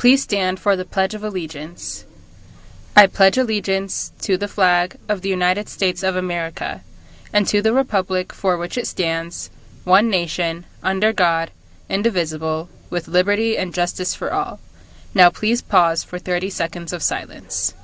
Please stand for the Pledge of Allegiance. I pledge allegiance to the flag of the United States of America and to the republic for which it stands, one nation, under God, indivisible, with liberty and justice for all. Now please pause for 30 seconds of silence.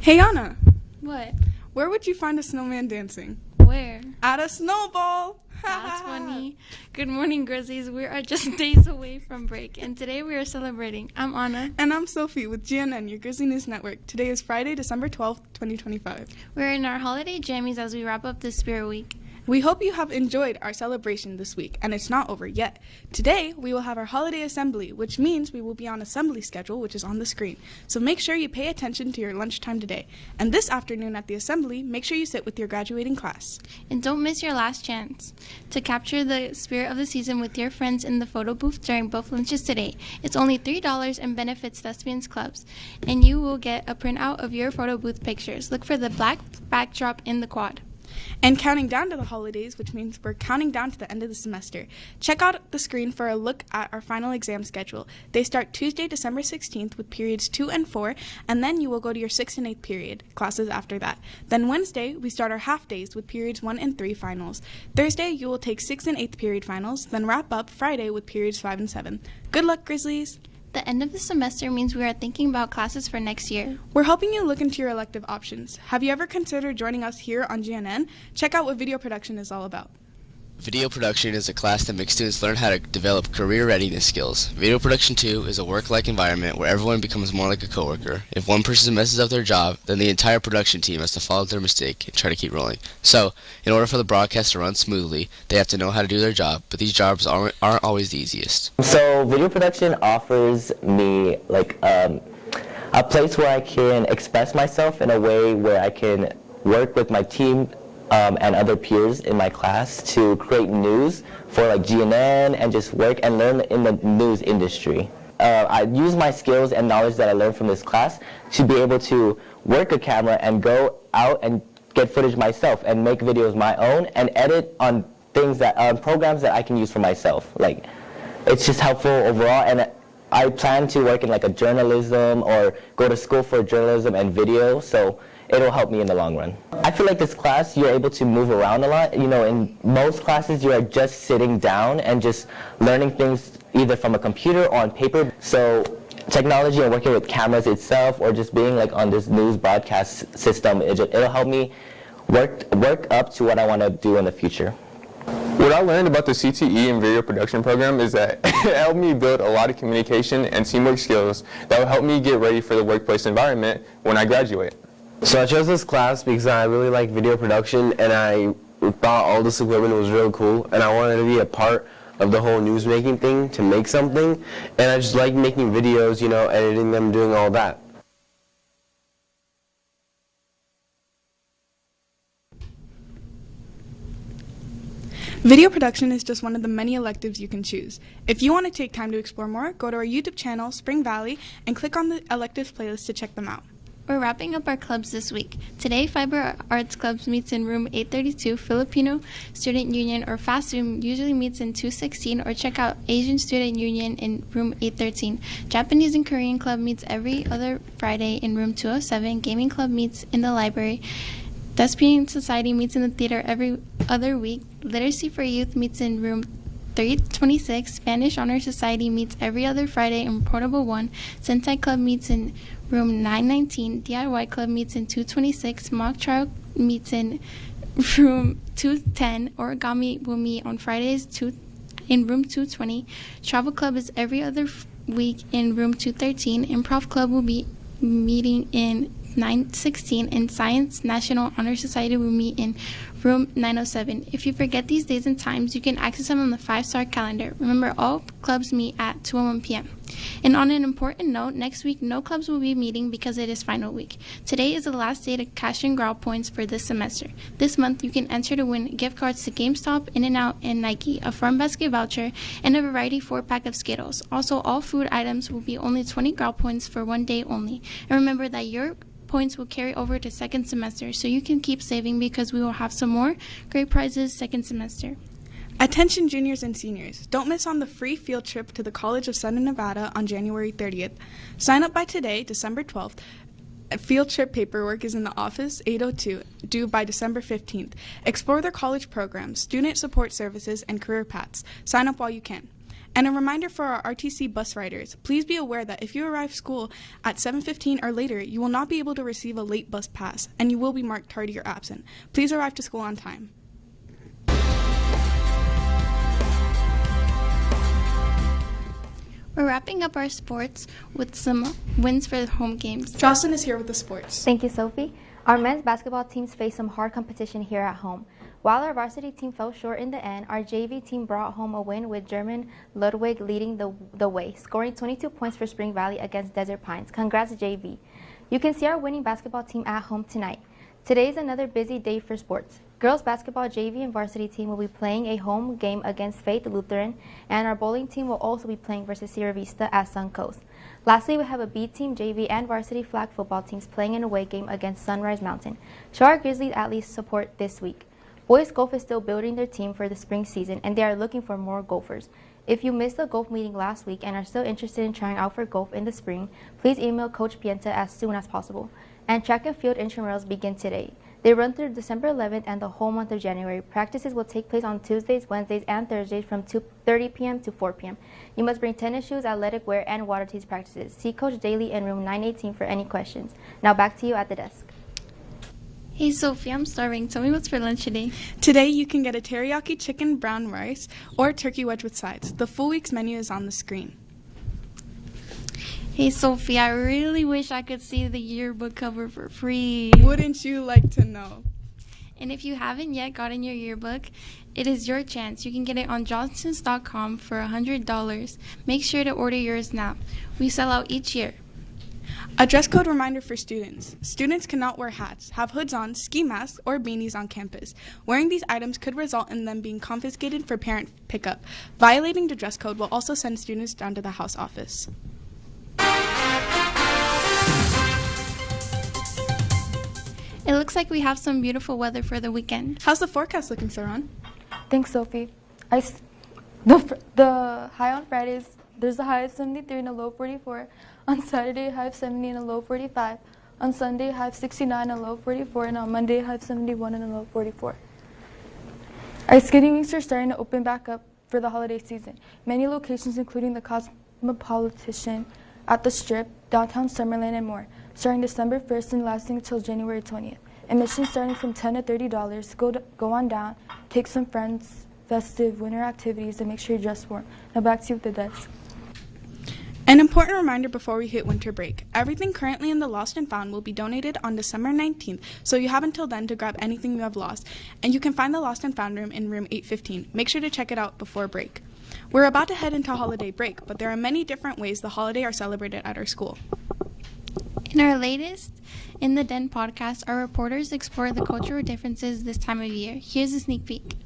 Hey Anna, What? where would you find a snowman dancing? Where? At a snowball! That's funny. Good morning, Grizzlies. We are just days away from break, and today we are celebrating. I'm Anna. And I'm Sophie with GNN, your Grizzly News Network. Today is Friday, December 12th, 2025. We're in our holiday jammies as we wrap up this Spirit Week. We hope you have enjoyed our celebration this week, and it's not over yet. Today, we will have our holiday assembly, which means we will be on assembly schedule, which is on the screen. So make sure you pay attention to your lunchtime today. And this afternoon at the assembly, make sure you sit with your graduating class. And don't miss your last chance to capture the spirit of the season with your friends in the photo booth during both lunches today. It's only $3 and benefits Thespians Clubs, and you will get a printout of your photo booth pictures. Look for the black backdrop in the quad. And counting down to the holidays, which means we're counting down to the end of the semester. Check out the screen for a look at our final exam schedule. They start Tuesday, December 16th with periods 2 and 4, and then you will go to your 6th and 8th period classes after that. Then Wednesday, we start our half days with periods 1 and 3 finals. Thursday, you will take 6th and 8th period finals, then wrap up Friday with periods 5 and 7. Good luck, Grizzlies! The end of the semester means we are thinking about classes for next year. We're helping you look into your elective options. Have you ever considered joining us here on GNN? Check out what video production is all about. Video production is a class that makes students learn how to develop career readiness skills. Video production 2 is a work-like environment where everyone becomes more like a coworker. If one person messes up their job, then the entire production team has to follow their mistake and try to keep rolling. So, in order for the broadcast to run smoothly, they have to know how to do their job, but these jobs aren't always the easiest. So, video production offers me a place where I can express myself in a way where I can work with my team and other peers in my class to create news for GNN and just work and learn in the news industry. I use my skills and knowledge that I learned from this class to be able to work a camera and go out and get footage myself and make videos my own and edit on things programs that I can use for myself. It's just helpful overall, and I plan to work in a journalism or go to school for journalism and video, so it'll help me in the long run. I feel like this class, you're able to move around a lot. In most classes, you are just sitting down and just learning things either from a computer or on paper. So technology and working with cameras itself or just being on this news broadcast system, it'll help me work up to what I want to do in the future. What I learned about the CTE and video production program is that it helped me build a lot of communication and teamwork skills that will help me get ready for the workplace environment when I graduate. So I chose this class because I really like video production and I thought all this equipment was real cool and I wanted to be a part of the whole news making thing, to make something, and I just like making videos, editing them, doing all that. Video production is just one of the many electives you can choose. If you want to take time to explore more, go to our YouTube channel, Spring Valley, and click on the electives playlist to check them out. We're wrapping up our clubs this week. Today, Fiber Arts Clubs meets in room 832. Filipino Student Union, or FASUM, usually meets in 216, or check out Asian Student Union in room 813. Japanese and Korean Club meets every other Friday in room 207. Gaming Club meets in the library. Thespian Society meets in the theater every other week. Literacy for Youth meets in room 326. Spanish Honor Society meets every other Friday in Portable 1. Sentai Club meets in room 919. DIY Club meets in 226. Mock Trial meets in room 210. Origami will meet on Fridays in room 220. Travel Club is every other week in room 213. Improv Club will be meeting in 916, and Science National Honor Society will meet in room 907. If you forget these days and times, you can access them on the 5-star calendar. Remember, all clubs meet at 2:01 p.m. And on an important note, next week, no clubs will be meeting because it is final week. Today is the last day to cash in growl points for this semester. This month, you can enter to win gift cards to GameStop, In-N-Out, and Nike, a Farm Basket voucher, and a variety 4-pack of Skittles. Also, all food items will be only 20 growl points for one day only. And remember that your points will carry over to second semester, so you can keep saving because we will have some more great prizes second semester. Attention juniors and seniors, don't miss on the free field trip to the College of Southern Nevada on January 30th. Sign up by today, December 12th. Field trip paperwork is in the office 802, due by December 15th. Explore their college programs, student support services, and career paths. Sign up while you can. And a reminder for our RTC bus riders, please be aware that if you arrive school at 7:15 or later, you will not be able to receive a late bus pass, and you will be marked tardy or absent. Please arrive to school on time. We're wrapping up our sports with some wins for the home games. Jocelyn is here with the sports. Thank you, Sophie. Our men's basketball teams faced some hard competition here at home. While our varsity team fell short in the end, our JV team brought home a win with German Ludwig leading the way, scoring 22 points for Spring Valley against Desert Pines. Congrats, JV. You can see our winning basketball team at home tonight. Today is another busy day for sports. Girls basketball JV and varsity team will be playing a home game against Faith Lutheran, and our bowling team will also be playing versus Sierra Vista at Suncoast. Lastly, we have a B team, JV, and varsity flag football teams playing an away game against Sunrise Mountain. Show our Grizzlies at least support this week. Boys Golf is still building their team for the spring season, and they are looking for more golfers. If you missed the golf meeting last week and are still interested in trying out for golf in the spring, please email Coach Pienta as soon as possible. And track and field intramurals begin today. They run through December 11th and the whole month of January. Practices will take place on Tuesdays, Wednesdays, and Thursdays from 2:30 p.m. to 4 p.m. You must bring tennis shoes, athletic wear, and water to these practices. See Coach Daly in room 918 for any questions. Now back to you at the desk. Hey Sophie, I'm starving. Tell me what's for lunch today. Today you can get a teriyaki chicken brown rice or turkey wedge with sides. The full week's menu is on the screen. Hey Sophie, I really wish I could see the yearbook cover for free. Wouldn't you like to know? And if you haven't yet gotten your yearbook, it is your chance. You can get it on johnsons.com for $100. Make sure to order yours now. We sell out each year. A dress code reminder for students. Students cannot wear hats, have hoods on, ski masks, or beanies on campus. Wearing these items could result in them being confiscated for parent pickup. Violating the dress code will also send students down to the house office. It looks like we have some beautiful weather for the weekend. How's the forecast looking, Saran? Thanks, Sophie. The high on Fridays, there's a high of 73 and a low 44. On Saturday, high of 70 and a low 45. On Sunday, high of 69 and a low 44. And on Monday, high of 71 and a low 44. Our skating rinks are starting to open back up for the holiday season. Many locations, including the Cosmopolitan, at the Strip, downtown Summerlin, and more, starting December 1st and lasting until January 20th. Admission starting from $10 to $30. Go on down, take some friends, festive winter activities, and make sure you dress warm. Now back to you with the desk. An important reminder before we hit winter break. Everything currently in the Lost and Found will be donated on December 19th, so you have until then to grab anything you have lost. And you can find the Lost and Found room in room 815. Make sure to check it out before break. We're about to head into holiday break, but there are many different ways the holiday are celebrated at our school. In our latest In the Den podcast, our reporters explore the cultural differences this time of year. Here's a sneak peek.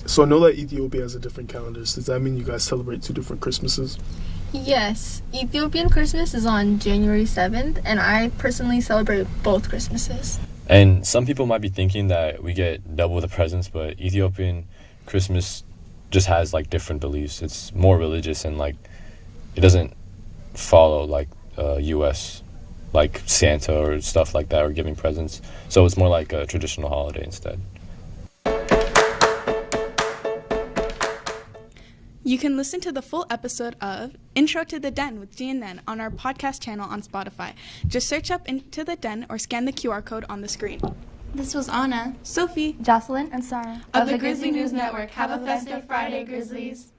So I know that Ethiopia has a different calendar. So does that mean you guys celebrate two different Christmases? Yes, Ethiopian Christmas is on January 7th, and I personally celebrate both Christmases. And some people might be thinking that we get double the presents, but Ethiopian Christmas just has like different beliefs. It's more religious and like it doesn't follow like U.S. like Santa or stuff like that or giving presents. So it's more like a traditional holiday instead. You can listen to the full episode of Intro to the Den with G and Nen on our podcast channel on Spotify. Just search up Into the Den or scan the QR code on the screen. This was Anna, Sophie, Jocelyn, and Sarah of the Grizzly News Network. Have a festive Friday, Grizzlies.